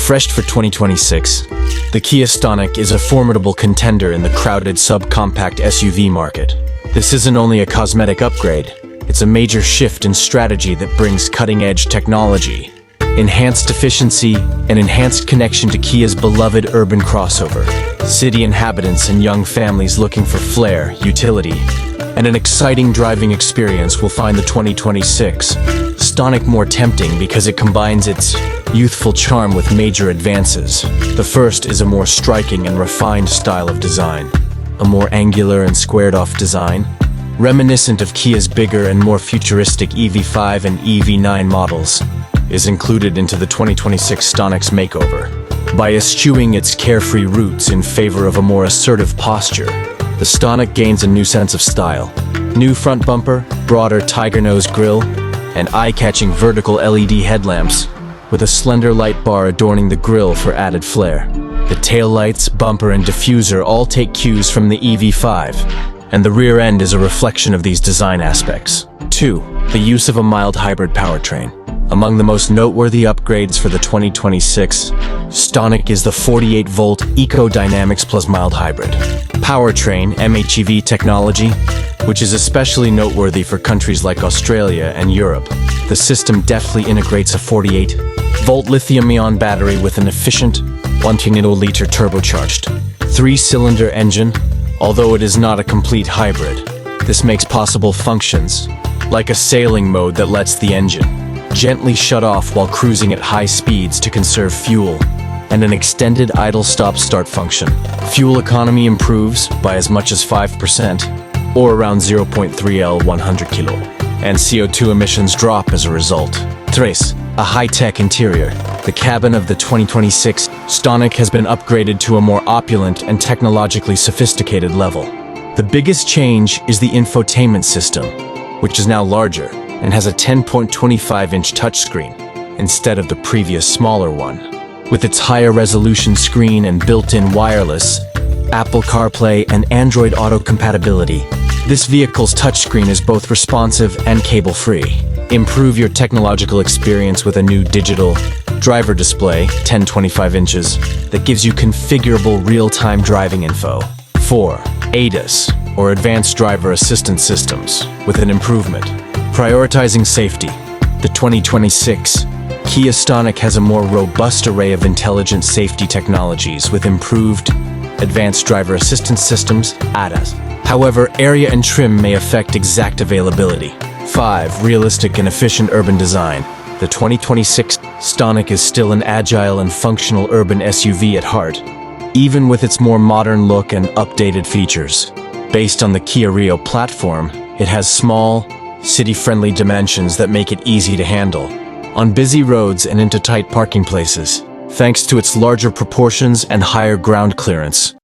Refreshed for 2026, the Kia Stonic is a formidable contender in the crowded subcompact SUV market. This isn't only a cosmetic upgrade, it's a major shift in strategy that brings cutting-edge technology, enhanced efficiency, and enhanced connection to Kia's beloved urban crossover. City inhabitants and young families looking for flair, utility, and an exciting driving experience will find the 2026 Stonic more tempting because it combines its youthful charm with major advances. The first is a more striking and refined style of design, a more angular and squared-off design, reminiscent of Kia's bigger and more futuristic EV5 and EV9 models, is included into the 2026 Stonic's makeover. By eschewing its carefree roots in favor of a more assertive posture, the Stonic gains a new sense of style. New front bumper, broader tiger nose grille, and eye-catching vertical LED headlamps, with a slender light bar adorning the grille for added flair. The taillights, bumper, and diffuser all take cues from the EV5, and the rear end is a reflection of these design aspects. 2. The use of a mild hybrid powertrain. Among the most noteworthy upgrades for the 2026 Stonic is the 48-volt Eco-Dynamics Plus mild hybrid powertrain (MHEV) technology, which is especially noteworthy for countries like Australia and Europe. The system deftly integrates a 48-volt lithium-ion battery with an efficient 1.0-liter turbocharged 3-cylinder engine. Although it is not a complete hybrid, this makes possible functions like a sailing mode that lets the engine gently shut off while cruising at high speeds to conserve fuel, and an extended idle stop-start function. Fuel economy improves by as much as 5%, or around 0.3 L 100 kilo, and CO2 emissions drop as a result. 3. A high-tech interior. The cabin of the 2026 Stonic has been upgraded to a more opulent and technologically sophisticated level. The biggest change is the infotainment system, which is now larger and has a 10.25-inch touchscreen instead of the previous smaller one. With its higher resolution screen and built-in wireless, Apple CarPlay, and Android Auto compatibility, this vehicle's touchscreen is both responsive and cable-free. Improve your technological experience with a new digital driver display, 10.25 inches, that gives you configurable real-time driving info. 4. ADAS, or Advanced Driver Assistance Systems, with an improvement. Prioritizing safety. The 2026 Kia Stonic has a more robust array of intelligent safety technologies with improved Advanced Driver Assistance Systems, ADAS. However, area and trim may affect exact availability. 5. Realistic and efficient urban design. The 2026 Stonic is still an agile and functional urban SUV at heart, even with its more modern look and updated features. Based on the Kia Rio platform, it has small, city-friendly dimensions that make it easy to handle on busy roads and into tight parking places. Thanks to its larger proportions and higher ground clearance,